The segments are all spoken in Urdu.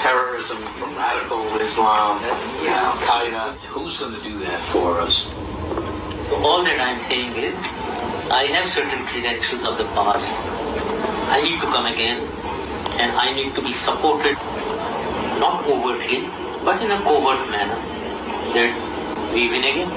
Terrorism, from radical Islam, Al-Qaeda. Who's going to do that for us? So all that I'm saying is, I have certain credentials of the past. I need to come again, and I need to be supported, not overtly, but in a covert manner, that we win again.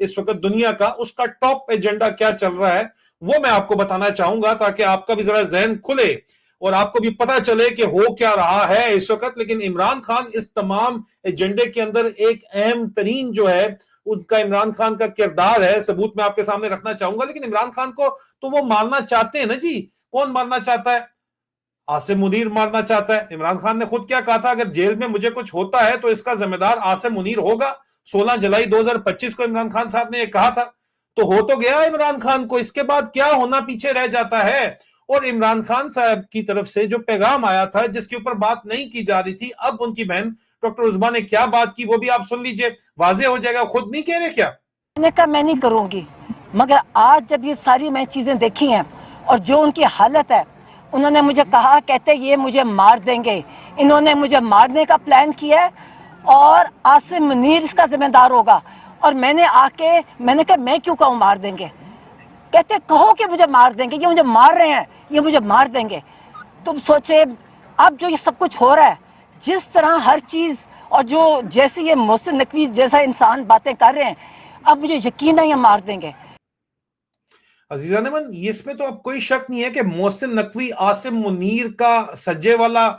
اس وقت دنیا کا, اس کا ٹاپ ایجنڈا کیا چل رہا ہے وہ میں آپ کو بتانا چاہوں گا, تاکہ آپ کا بھی ذرا ذہن کھلے اور آپ کو بھی پتا چلے کہ ہو کیا رہا ہے اس وقت. لیکن عمران خان اس تمام ایجنڈے کے اندر ایک اہم ترین جو ہے ان کا عمران خان کا کردار ہے, ثبوت میں آپ کے سامنے رکھنا چاہوں گا. لیکن عمران خان کو تو وہ مارنا چاہتے ہیں نا جی. کون مارنا چاہتا ہے؟ عاصم منیر مارنا چاہتا ہے. عمران خان نے خود کیا کہا تھا, اگر جیل میں مجھے کچھ ہوتا ہے تو اس کا ذمہ دار عاصم منیر ہوگا. 16 جولائی 2025 کو عمران خان صاحب نے یہ کہا تھا. تو ہو تو گیا عمران خان کو, اس کے بعد کیا ہونا پیچھے رہ جاتا ہے. اور عمران خان صاحب کی طرف سے جو پیغام آیا تھا جس کے اوپر بات نہیں کی جا رہی تھی, اب ان کی بہن ڈاکٹر عظما نے کیا بات کی وہ بھی آپ سن لیجئے, واضح ہو جائے گا. خود نہیں کہہ رہے کیا, میں نے کہا میں نہیں کروں گی, مگر آج جب یہ ساری میں چیزیں دیکھی ہیں اور جو ان کی حالت ہے, انہوں نے مجھے کہا, کہتے یہ مجھے مار دیں گے, انہوں نے مجھے مارنے کا پلان کیا ہے اور عاصم منیر اس کا ذمہ دار ہوگا. اور میں نے کہا میں کیوں کہوں مار دیں گے, کہتے کہو کہ مجھے مار دیں گے, یہ مجھے مار رہے ہیں, یہ مجھے مار دیں گے. تم سوچے اب جو یہ سب کچھ ہو رہا ہے, جس طرح ہر چیز, اور جو جیسے یہ محسن نقوی جیسا انسان باتیں کر رہے ہیں, اب مجھے یقین ہے یہ مار دیں گے. عزیزان من, اس میں تو اب کوئی شک نہیں ہے کہ محسن نقوی عاصم منیر کا سجے والا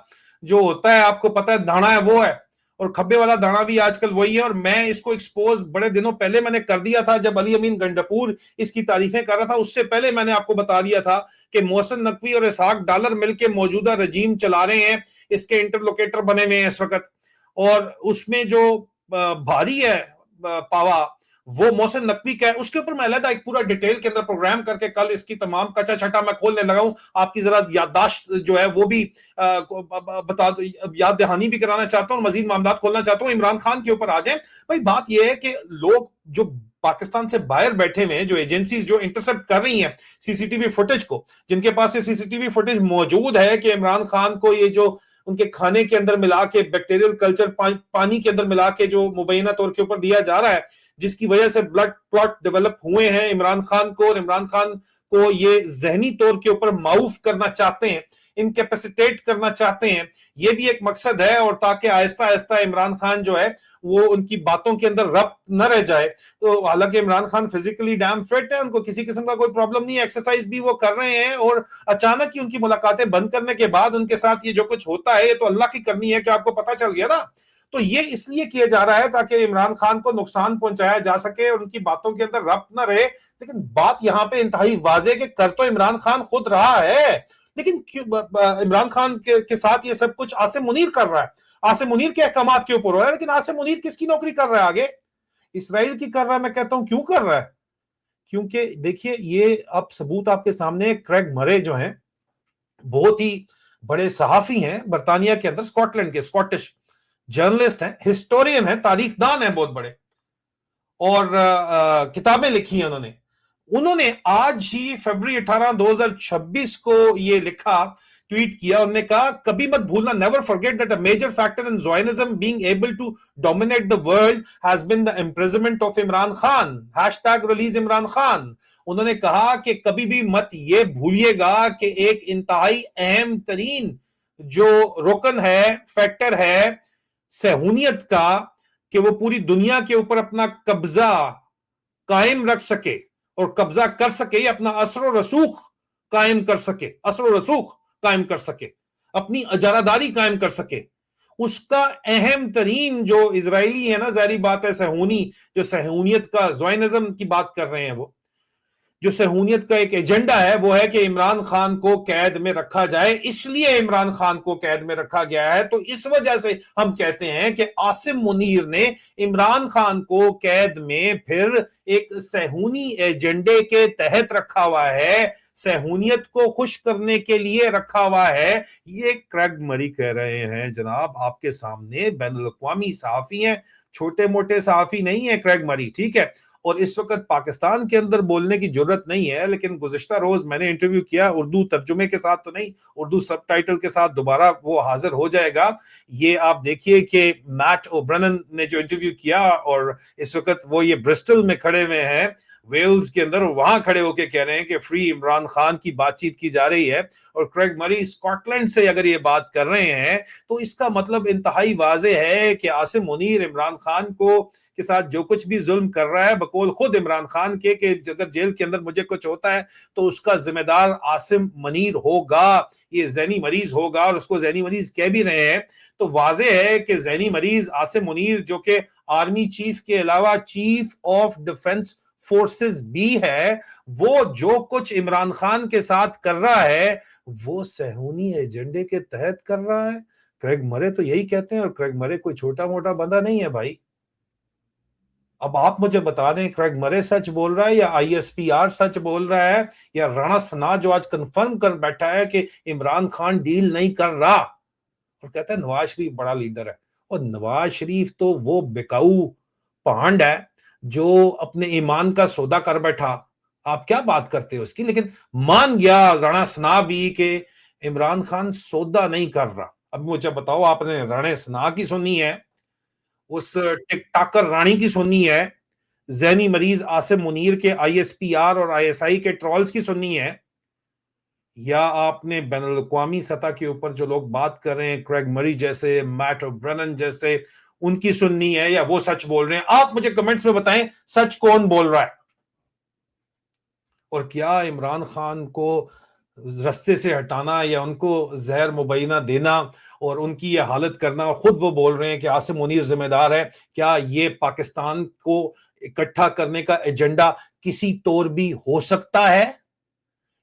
جو ہوتا ہے, آپ کو پتا ہے دھانا ہے وہ ہے, اور کھبے والا دھانا بھی آج کل وہی ہے. اور میں اس کو ایکسپوز بڑے دنوں پہلے میں نے کر دیا تھا جب علی امین گنڈپور اس کی تعریفیں کر رہا تھا. اس سے پہلے میں نے آپ کو بتا دیا تھا کہ محسن نقوی اور اسحاق ڈالر مل کے موجودہ رجیم چلا رہے ہیں, اس کے انٹرلوکیٹر بنے ہوئے ہیں اس وقت. اور اس میں جو بھاری ہے پاوا وہ محسن نقوی کا ہے. اس کے اوپر میں علیحدہ ایک پورا ڈیٹیل کے اندر پروگرام کر کے کل اس کی تمام کچا چھٹا میں کھولنے لگا ہوں. آپ کی ذرا یادداشت جو ہے وہ بھی بتا دو, یاد دہانی بھی کرانا چاہتا ہوں, مزید معاملات کھولنا چاہتا ہوں. عمران خان کے اوپر آ جائیں. بھائی بات یہ ہے کہ لوگ جو پاکستان سے باہر بیٹھے ہوئے ہیں, جو ایجنسیز جو انٹرسپٹ کر رہی ہیں سی سی ٹی وی فوٹیج کو, جن کے پاس یہ سی سی ٹی وی فوٹیج موجود ہے کہ عمران خان کو یہ جو ان کے کھانے کے اندر ملا کے بیکٹیریل کلچر پانی کے اندر ملا کے جو مبینہ طور کے اوپر دیا جا رہا ہے, جس کی وجہ سے بلڈ کلاٹ ڈیولپ ہوئے ہیں عمران خان کو, اور عمران خان کو یہ ذہنی طور کے اوپر معاف کرنا چاہتے ہیں, انکیپیسیٹیٹ کرنا چاہتے ہیں. یہ بھی ایک مقصد ہے, اور تاکہ آہستہ آہستہ عمران خان جو ہے وہ ان کی باتوں کے اندر ربط نہ رہ جائے. تو حالانکہ Imran Khan physically damn fit ہے, ان کو کسی قسم کا کوئی پرابلم نہیں ہے, ایکسرسائز بھی وہ کر رہے ہیں, اور اچانک ہی ان کی ملاقاتیں بند کرنے کے بعد ان کے ساتھ یہ جو کچھ ہوتا ہے یہ تو اللہ کی کرنی ہے کہ آپ کو پتا چل گیا نا. تو یہ اس لیے کیا جا رہا ہے تاکہ عمران خان کو نقصان پہنچایا جا سکے اور ان کی باتوں کے اندر ربط نہ رہے. لیکن بات یہاں پہ انتہائی واضح کہ کر تو عمران خان خود رہا ہے, لیکن عمران خان کے ساتھ یہ سب کچھ عاصم منیر کر رہا ہے, عاصم منیر کے احکامات کے اوپر ہو رہا ہے. لیکن عاصم منیر کس کی نوکری کر رہا ہے آگے؟ اسرائیل کی کر رہا ہے. میں کہتا ہوں کیوں کر رہا ہے, کیونکہ دیکھیے یہ اب ثبوت آپ کے سامنے. کریگ مرے جو ہیں بہت ہی بڑے صحافی ہیں برطانیہ کے اندر, اسکاٹ لینڈ کے, اسکاٹش جرنلسٹ ہیں, ہسٹورین ہیں, تاریخ دان ہیں بہت بڑے, اور کتابیں لکھی ہیں انہوں نے آج ہی فروری 18 2026 کو یہ لکھا, ٹویٹ کیا. انہوں نے کہا کبھی مت بھولنا, never forget that a major factor in Zionism being able to dominate the world has been the imprisonment of Imran Khan. #release Imran Khan. انہوں نے کہا کہ کبھی بھی مت یہ بھولیے گا کہ ایک انتہائی اہم ترین جو رکن ہے, فیکٹر ہے صہیونیت کا, کہ وہ پوری دنیا کے اوپر اپنا قبضہ قائم رکھ سکے اور قبضہ کر سکے, اپنا اثر و رسوخ قائم کر سکے, اثر و رسوخ قائم کر سکے, اپنی اجارہ داری قائم کر سکے. اس کا اہم ترین جو اسرائیلی ہے نا, ظاہری بات ہے صہیونی, جو صہیونیت کا زائنزم کی بات کر رہے ہیں, وہ جو صہیونیت کا ایک ایجنڈا ہے وہ ہے کہ عمران خان کو قید میں رکھا جائے. اس لیے عمران خان کو قید میں رکھا گیا ہے. تو اس وجہ سے ہم کہتے ہیں کہ عاصم منیر نے عمران خان کو قید میں پھر ایک صہیونی ایجنڈے کے تحت رکھا ہوا ہے, صہیونیت کو خوش کرنے کے لیے رکھا ہوا ہے. یہ کریگ مری کہہ رہے ہیں جناب آپ کے سامنے, بین الاقوامی صحافی ہیں, چھوٹے موٹے صحافی نہیں ہیں کریگ مری, ٹھیک ہے. اور اس وقت پاکستان کے اندر بولنے کی ضرورت نہیں ہے, لیکن گزشتہ روز میں نے انٹرویو کیا, اردو ترجمے کے ساتھ تو نہیں, اردو سب ٹائٹل کے ساتھ دوبارہ وہ حاضر ہو جائے گا. یہ آپ دیکھیے کہ میٹ اوبرنن نے جو انٹرویو کیا, اور اس وقت وہ یہ برسٹل میں کھڑے ہوئے ہیں, ویلز کے اندر, وہاں کھڑے ہو کے کہہ رہے ہیں کہ فری عمران خان کی بات چیت کی جا رہی ہے, اور کریگ مری اسکاٹ لینڈ سے اگر یہ بات کر رہے ہیں تو اس کا مطلب انتہائی واضح ہے کہ عاصم منیر عمران خان کے ساتھ جو کچھ بھی ظلم کر رہا ہے, بقول خود عمران خان کے کہ اگر جیل کے اندر مجھے کچھ ہوتا ہے تو اس کا ذمہ دار عاصم منیر ہوگا, یہ ذہنی مریض ہوگا, اور اس کو ذہنی مریض کہہ بھی رہے ہیں. تو واضح ہے کہ ذہنی مریض عاصم منیر, جو کہ آرمی چیف کے علاوہ چیف آف ڈیفنس فورسز بھی ہے, وہ جو کچھ عمران خان کے ساتھ کر رہا ہے وہ صہیونی ایجنڈے کے تحت کر رہا ہے. کریگ مرے تو یہی کہتے ہیں, اور کریگ مرے کوئی چھوٹا موٹا بندہ نہیں ہے بھائی. اب آپ مجھے بتا دیں کریگ مرے سچ بول رہا ہے یا آئی ایس پی آر سچ بول رہا ہے, یا رانا ثنا جو آج کنفرم کر بیٹھا ہے کہ عمران خان ڈیل نہیں کر رہا اور کہتا ہے نواز شریف بڑا لیڈر ہے. اور نواز شریف تو وہ بکاؤ پانڈ ہے جو اپنے ایمان کا سودا کر بیٹھا. آپ کیا بات کرتے ہو اس کی, لیکن مان گیا رانا ثنا بھی کہ عمران خان سودا نہیں کر رہا. اب مجھے بتاؤ, آپ نے رانا ثنا کی سنی ہے, اس ٹک ٹاکر رانی کی سنی ہے, ذہنی مریض عاصم منیر کے آئی ایس پی آر اور آئی ایس آئی کے ٹرولز کی سنی ہے, یا آپ نے بین الاقوامی سطح کے اوپر جو لوگ بات کر رہے ہیں کریگ مری جیسے, میٹ اوبرنن جیسے, ان کی سننی ہے, یا وہ سچ بول رہے ہیں؟ آپ مجھے کمنٹس میں بتائیں سچ کون بول رہا ہے. اور کیا عمران خان کو رستے سے ہٹانا یا ان کو زہر مبینہ دینا اور ان کی یہ حالت کرنا, اور خود وہ بول رہے ہیں کہ عاصم منیر ذمہ دار ہے, کیا یہ پاکستان کو اکٹھا کرنے کا ایجنڈا کسی طور بھی ہو سکتا ہے,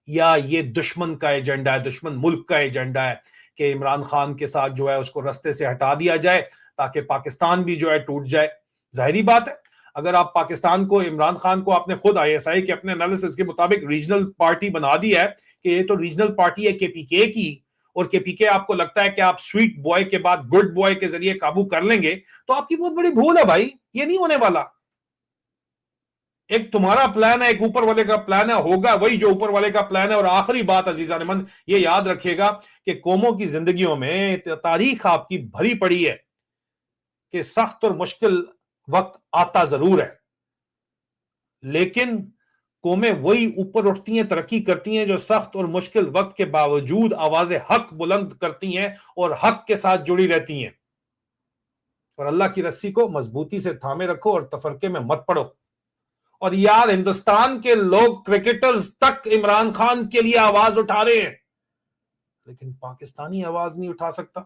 یا یہ دشمن کا ایجنڈا ہے, دشمن ملک کا ایجنڈا ہے کہ عمران خان کے ساتھ جو ہے اس کو رستے سے ہٹا دیا جائے تاکہ پاکستان بھی جو ہے ٹوٹ جائے؟ ظاہری بات ہے, اگر آپ پاکستان کو, عمران خان کو آپ نے خود آئی ایس آئی کے اپنے انالیسس کے مطابق ریجنل پارٹی بنا دیا ہے کہ یہ تو ریجنل پارٹی ہے کے پی کے کی, اور کے پی کے آپ کو لگتا ہے کہ آپ سویٹ بوائے کے بعد گڈ بوائے کے ذریعے قابو کر لیں گے, تو آپ کی بہت بڑی بھول ہے بھائی, یہ نہیں ہونے والا. ایک تمہارا پلان ہے, ایک اوپر والے کا پلان ہے, ہوگا وہی جو اوپر والے کا پلان ہے. اور آخری بات عزیزان من, یہ یاد رکھیے گا کہ قوموں کی زندگیوں میں تاریخ آپ کی بھری پڑی ہے کہ سخت اور مشکل وقت آتا ضرور ہے, لیکن قومیں وہی اوپر اٹھتی ہیں, ترقی کرتی ہیں جو سخت اور مشکل وقت کے باوجود آواز حق بلند کرتی ہیں اور حق کے ساتھ جڑی رہتی ہیں. اور اللہ کی رسی کو مضبوطی سے تھامے رکھو اور تفرقے میں مت پڑو. اور یار ہندوستان کے لوگ, کرکٹرز تک عمران خان کے لیے آواز اٹھا رہے ہیں, لیکن پاکستانی آواز نہیں اٹھا سکتا.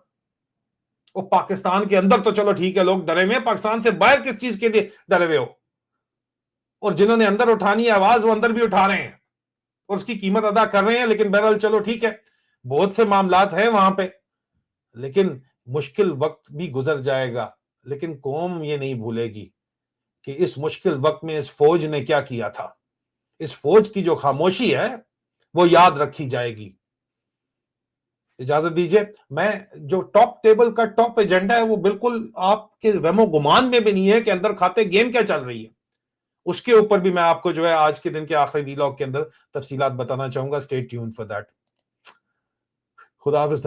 وہ پاکستان کے اندر تو چلو ٹھیک ہے, لوگ ڈرے ہوئے, پاکستان سے باہر کس چیز کے لیے ڈرے ہوئے ہو؟ اور جنہوں نے اندر اٹھانی ہے آواز, وہ اندر بھی اٹھا رہے ہیں اور اس کی قیمت ادا کر رہے ہیں. لیکن بہرحال چلو ٹھیک ہے, بہت سے معاملات ہیں وہاں پہ, لیکن مشکل وقت بھی گزر جائے گا. لیکن قوم یہ نہیں بھولے گی کہ اس مشکل وقت میں اس فوج نے کیا کیا تھا. اس فوج کی جو خاموشی ہے وہ یاد رکھی جائے گی. اجازت دیجئے, میں جو ٹاپ ٹیبل کا ٹاپ ایجنڈا ہے وہ بالکل آپ کے وہم و گمان میں بھی نہیں ہے کہ اندر کھاتے گیم کیا چل رہی ہے. اس کے اوپر بھی میں آپ کو جو ہے آج کے دن کے آخری ویلاگ کے اندر تفصیلات بتانا چاہوں گا. Stay tune for that. خدا حافظ.